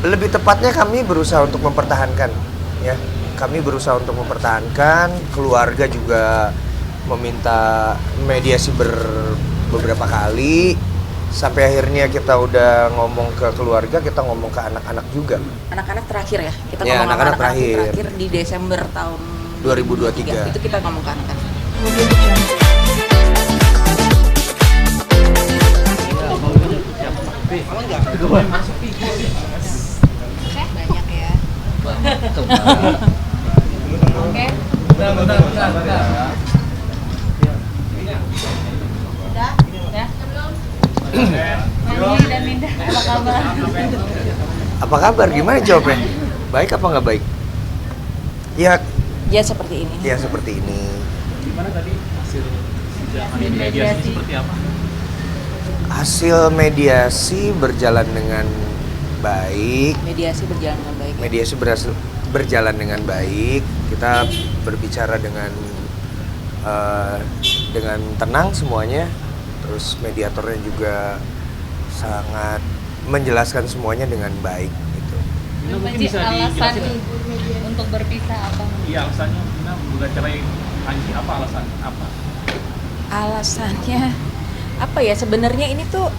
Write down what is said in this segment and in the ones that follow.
Lebih tepatnya kami berusaha untuk mempertahankan, ya. Kami berusaha untuk mempertahankan, keluarga juga meminta mediasi beberapa kali, sampai akhirnya kita udah ngomong ke keluarga, kita ngomong ke anak-anak juga. Anak-anak terakhir ya, kita Ya, ngomong sama anak-anak anak-anak terakhir. terakhir di Desember tahun 2023. Itu kita ngomong ke anak-anak. Banyak ya. Oke. Bentar. Udah? Mandy dan Linda, apa kabar? Apa kabar? Gimana jawabnya? Baik apa nggak baik? Ya, Ya seperti ini. ya seperti ini. Gimana tadi hasil mediasi seperti apa? Hasil mediasi berjalan dengan baik. Mediasi berjalan dengan baik. Ya? Mediasi berjalan dengan baik. Kita berbicara dengan tenang semuanya. Terus mediatornya juga sangat menjelaskan semuanya dengan baik gitu. Mungkin bisa Alasan dijelasin. untuk berpisah apa? Iya, alasannya Vina bukan cerai Anji, apa alasan? Apa? Alasannya apa ya, sebenarnya ini tuh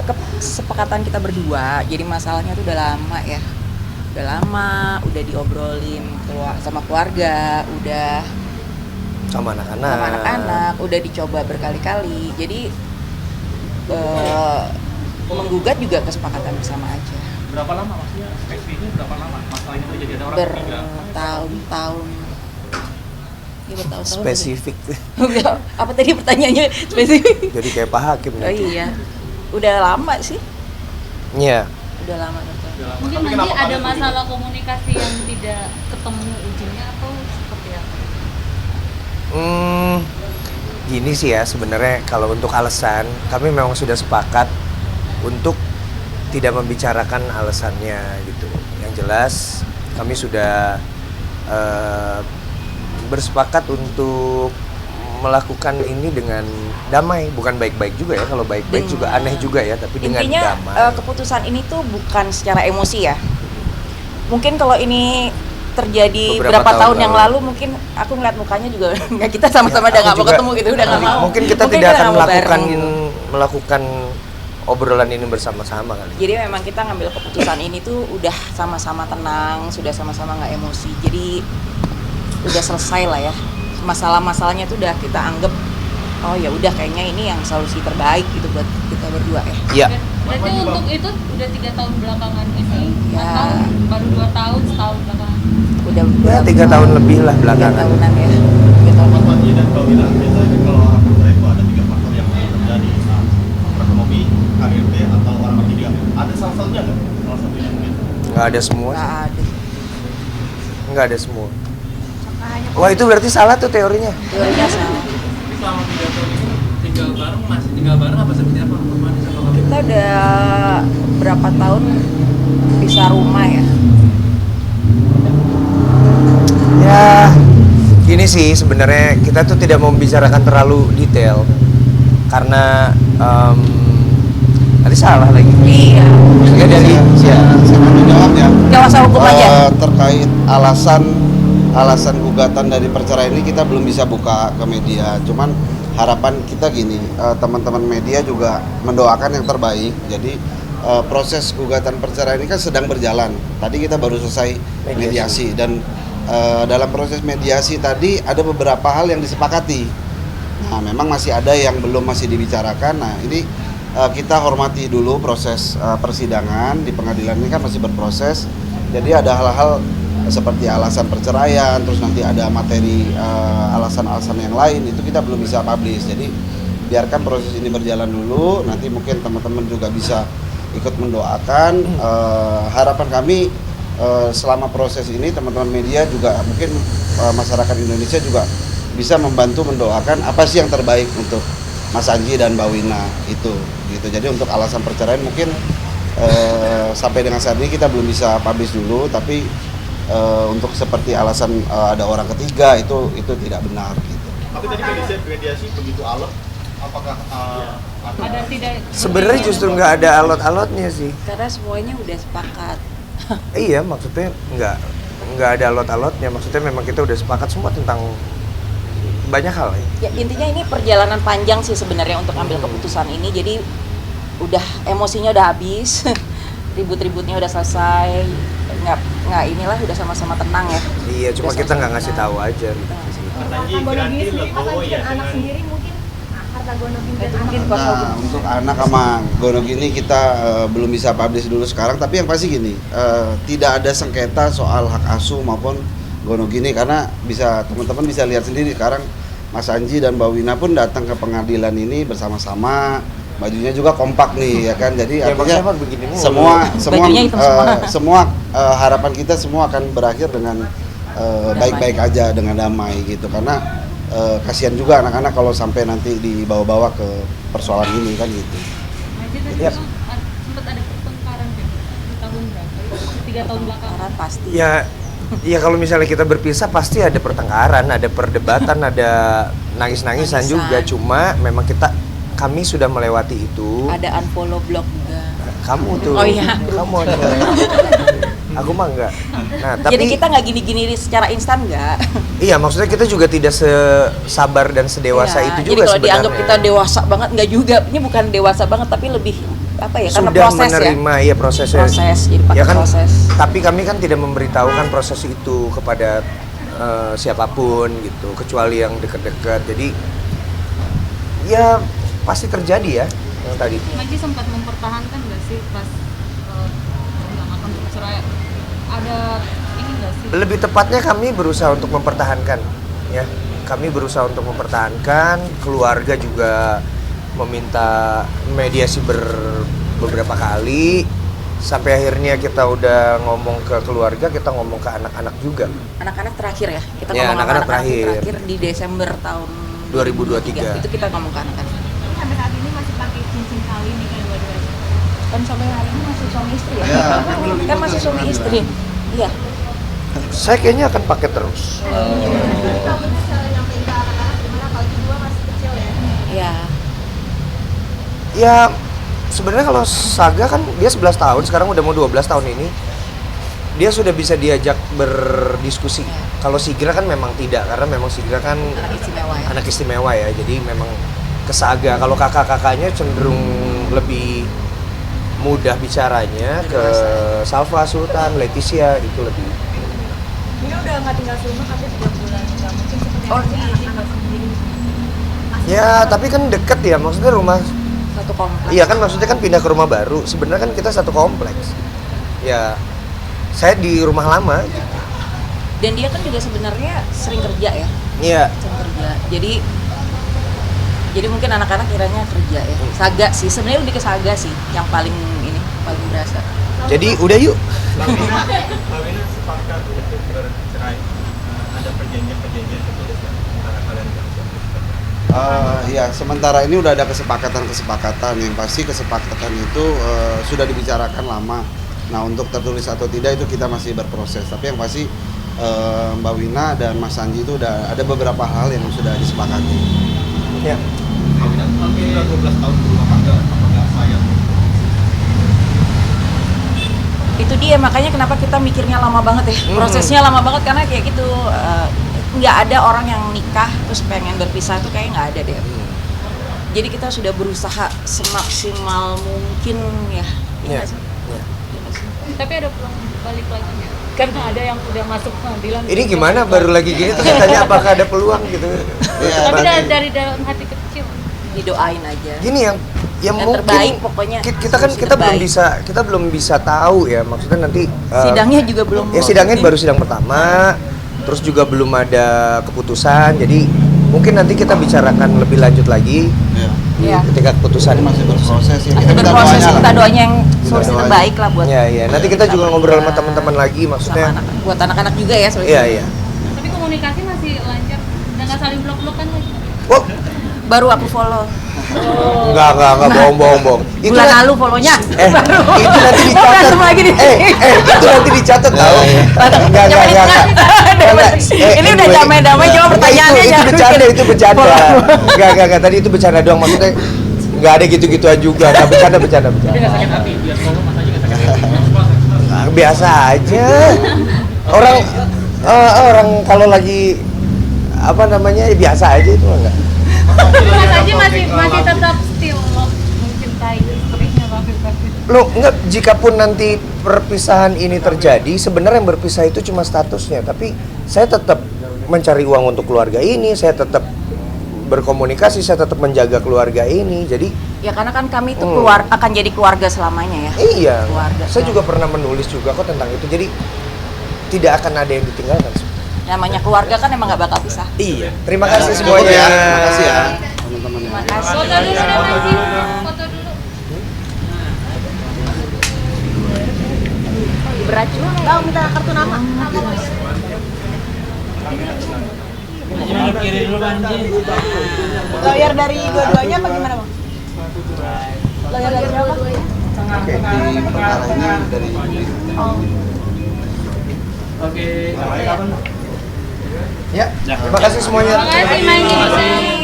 kesepakatan kita berdua. Jadi masalahnya tuh udah lama ya, udah diobrolin sama keluarga, udah Sama anak-anak. sama anak-anak, udah dicoba berkali-kali. Jadi menggugat juga kesepakatan bersama aja. Berapa lama maksudnya? Spesifiknya berapa lama? Masalah ini terjadi ada orang ketiga. Bertahun-tahun. Ya, bertahun-tahun. Spesifik. Apa tadi pertanyaannya spesifik? Jadi kayak Pak Hakim Oh nanti. iya, udah lama sih. Iya. Udah lama. Udah lama. Mungkin Tapi nanti kenapa ada kalian masalah komunikasi yang tidak ketemu ujungnya atau seperti apa? Gini sih ya sebenarnya kalau untuk alasan kami memang sudah sepakat untuk tidak membicarakan alasannya gitu. Yang jelas kami sudah bersepakat untuk melakukan ini dengan damai, bukan baik-baik juga ya. Kalau baik-baik juga aneh juga ya, tapi dengan Intinya damai. keputusan ini tuh bukan secara emosi ya. Mungkin kalau ini terjadi Beberapa berapa tahun tahun yang lalu. lalu, mungkin aku ngeliat mukanya juga nggak, kita sama-sama Ya, udah aku nggak mau juga- ketemu gitu, udah nggak mau. Mungkin kita tidak kita akan nggak mau melakukan bareng gitu. melakukan obrolan ini bersama-sama kali. Jadi memang kita ngambil keputusan ini tuh udah sama-sama tenang, sudah sama-sama nggak emosi. Jadi udah selesai lah ya. Masalah-masalahnya tuh udah kita anggap, oh ya udah kayaknya ini yang solusi terbaik gitu buat kita berdua ya. Iya. Berarti untuk itu udah 3 tahun belakangan ini Ya. atau baru 2 tahun, setahun belakangan? Udah Ya 3 tahun lebih lah 3 belakangan. tahunan ya. 3 tahun. Mas Panji dan Mbak Wina, biasanya kalau orang bercerai itu ada 3 faktor yang terjadi. Faktor ekonomi, KDRT, atau orang ketiga. Ada salah satunya nggak? Salah satunya mungkin. Nggak ada semua. Nggak ada. Nggak ada semua. Wah itu berarti salah tuh teorinya. Teorinya salah. Tapi selama 3 tahun itu masih tinggal bareng apa seperti apa? Permanen sama kamu? Kita udah berapa tahun pisah rumah ya. Ya gini sih sebenarnya kita tuh tidak mau membicarakan terlalu detail karena tadi salah lagi. Iya. Ya dari Saya mau menjawab ya. Kuasa hukum aja. Terkait alasan gugatan dari perceraian ini kita belum bisa buka ke media. Cuman harapan kita gini, teman-teman media juga mendoakan yang terbaik. Jadi proses gugatan perceraian ini kan sedang berjalan. Tadi kita baru selesai mediasi dan dalam proses mediasi tadi ada beberapa hal yang disepakati. Nah, memang masih ada yang belum masih dibicarakan. Nah, ini kita hormati dulu proses persidangan di pengadilan ini kan masih berproses. Jadi ada hal-hal seperti alasan perceraian, terus nanti ada materi alasan-alasan yang lain itu kita belum bisa publish. Jadi biarkan proses ini berjalan dulu. Nanti mungkin teman-teman juga bisa ikut mendoakan. Harapan kami selama proses ini teman-teman media juga mungkin masyarakat Indonesia juga bisa membantu mendoakan apa sih yang terbaik untuk Mas Anji dan Mbak Wina itu gitu. Jadi untuk alasan perceraian mungkin sampai dengan saat ini kita belum bisa publish dulu, tapi untuk seperti alasan ada orang ketiga itu tidak benar gitu. Tapi tadi mediasi begitu alot, apakah Ada tidak? sebenarnya justru nggak ada alot-alotnya sih. Karena semuanya udah sepakat. Iya, maksudnya nggak ada alot-alotnya. Maksudnya memang kita udah sepakat semua tentang banyak hal ya. Ya intinya ini perjalanan panjang sih sebenarnya untuk ambil keputusan ini. Jadi udah emosinya udah habis, ribut-ributnya udah selesai. Nggak inilah udah sama-sama tenang ya. Iya, cuma Udah kita nggak sama-sama ngasih tahu aja. Kita nggak ngasih tahu. Mas Anji Piranti legowo ya anak dengan sendiri mungkin harta gonogin dan Itu mungkin anak. kuasa Nah, hukum. untuk anak sama Gonog ini kita belum bisa publish dulu sekarang, tapi yang pasti gini, tidak ada sengketa soal hak asuh maupun Gonog ini, karena bisa teman-teman bisa lihat sendiri sekarang Mas Anji dan Mbak Wina pun datang ke pengadilan ini bersama-sama, bajunya juga kompak nih ya kan, jadi Ya, artinya maksudnya begini mulu. semua Bajunya hitam semua. semua harapan kita semua akan berakhir dengan baik-baik aja, dengan damai gitu, karena kasihan juga anak-anak kalau sampai nanti dibawa-bawa ke persoalan ini kan gitu. Aja tadi Ya. bilang sempat ada pertengkaran kan di tahun berapa? 3 tahun belakangan. Karena pasti. Ya kalau misalnya kita berpisah pasti ada pertengkaran, ada perdebatan, ada nangis-nangisan juga. Cuma memang kami sudah melewati itu. Ada unfollow blog juga. Kamu tuh. Oh iya. Kamu aja. Aku mah enggak. Nah, tapi Jadi kita nggak gini-gini secara instan nggak. iya, maksudnya kita juga tidak sesabar dan sedewasa Iya, itu jadi juga kalau sebenarnya. dianggap kita dewasa banget nggak juga. Ini bukan dewasa banget tapi lebih apa ya? Karena sudah proses menerima ya. ya prosesnya. Proses, jadi pakai Ya kan, proses. tapi kami kan tidak memberitahukan proses itu kepada siapapun gitu, kecuali yang dekat-dekat. Jadi ya pasti terjadi ya yang tadi. Manji sempat mempertahankan nggak sih pas yang akan bercerai? Ada ini nggak sih? Lebih tepatnya kami berusaha untuk mempertahankan ya. Kami berusaha untuk mempertahankan, keluarga juga meminta mediasi beberapa kali, sampai akhirnya kita udah ngomong ke keluarga, kita ngomong ke anak-anak juga. Anak-anak terakhir ya. Kita Ya, ngomong sama anak-anak anak-anak terakhir. di Desember tahun 2023. Itu kita ngomong ke anak-anak. Sampai saat ini masih pakai cincin kawin nih kayak dua-duanya. Kan sampai hari ini masih suami istri ya. Ya, Kan masih suami istri. Iya. Saya kayaknya akan pakai terus. Tapi cara nyampein ke anak-anak gimana kalau kedua masih kecil ya? Iya. Ya sebenarnya kalau Saga kan dia 11 tahun, sekarang udah mau 12 tahun ini. Dia sudah bisa diajak berdiskusi. Kalau Sigra kan memang tidak, karena memang Sigra kan Anak istimewa ya. anak istimewa ya. Jadi memang ke Saga. Kalau kakak-kakaknya cenderung lebih mudah bicaranya, ke Salva, Sultan, Leticia itu lebih. Ini udah nggak tinggal serumah tapi 3 bulan. Nggak mungkin seperti Oh, apa sih iya. anak sendiri. Ya tapi kan deket ya, maksudnya rumah. Satu kompleks. Iya kan maksudnya kan pindah ke rumah baru. Sebenarnya kan kita satu kompleks. Ya saya di rumah lama. Dan dia kan juga sebenarnya sering kerja ya. Iya. Sering kerja. Jadi mungkin anak-anak kiranya kerja ya. Saga sih, sebenarnya lebih ke Saga sih yang paling berasa. Jadi udah yuk. Mbak Wina sepakat untuk bercerai. Ada perjanjian-perjanjian tertulis nggak antara kalian berdua? Ya sementara ini udah ada kesepakatan. Yang pasti kesepakatan itu sudah dibicarakan lama. Nah untuk tertulis atau tidak itu kita masih berproses. Tapi yang pasti Mbak Wina dan Mas Anji itu udah ada beberapa hal yang sudah disepakati. Ya. Mbak Wina sudah 12 tahun di rumah tangga, apakah sayang? Itu dia makanya kenapa kita mikirnya lama banget ya. Prosesnya lama banget karena kayak gitu nggak ada orang yang nikah terus pengen berpisah itu kayak nggak ada deh. Jadi kita sudah berusaha semaksimal mungkin ya. Iya. Iya sih? Iya. Iya sih? Tapi ada pulang balik lagi nggak? Karena ada yang udah masuk pengadilan. Ini gimana baru lagi gini terus tanya apakah ada peluang gitu. Iya, Tapi berarti- dari dalam hati kecil. Didoain aja. Gini yang Yang mungkin terbaik pokoknya. kita kan kita belum bisa tahu ya, maksudnya nanti Sidangnya juga belum. ya sidangnya baru sidang pertama, terus juga belum ada keputusan, jadi mungkin nanti kita bicarakan lebih lanjut lagi Ya. Iya. ketika keputusan Ini masih berproses ya. Masih Kita berproses, doanya lah. kita doanya yang solusi doanya. terbaik lah buat. ya ya nanti kita juga ngobrol sama teman-teman lagi, Sama maksudnya buat anak-anak juga ya solusi. iya iya. Tapi komunikasi masih lancar dan nggak saling blok-blokan lagi. Oh, Baru aku follow. enggak bohong. Bulan lalu follow-nya. Itu nanti dicatat. Berantem lagi di sini. Itu nanti dicatat tahu. Enggak. Ini udah damai-damai cuma pertanyaannya Itu jangan bercanda, bikin- itu bercanda. Enggak, tadi itu bercanda doang, maksudnya enggak ada gitu-gituan juga. Enggak bercanda. Tapi nggak sakit hati, biar follow Mas Anji nggak sakit hati. biasa aja. Orang kalau lagi apa namanya ya biasa aja itu enggak. Mas Aji masih tetap still mencintai istrinya tapi Loh, enggak, jikapun nanti perpisahan ini terjadi, sebenarnya yang berpisah itu cuma statusnya, tapi saya tetap mencari uang untuk keluarga ini, saya tetap berkomunikasi, saya tetap menjaga keluarga ini. Jadi Ya karena kan kami itu akan jadi keluarga selamanya ya. iya, Keluarga. saya juga pernah menulis juga kok tentang itu. Jadi tidak akan ada yang ditinggalkan. Namanya keluarga kan emang nggak bakal pisah. Iya, terima kasih Cukup semuanya. ya, terima kasih ya teman-teman ya. Terima kasih. foto dulu deh Mas Aji, foto dulu. Berat juga. Bang minta kartu nama. Kiri dulu Panji. Lawyer dari dua-duanya apa gimana bang? Lawyer dari siapa? Oke, di perkara ini dari Oke. Ya, terima kasih semuanya. Terima kasih Mas Aji.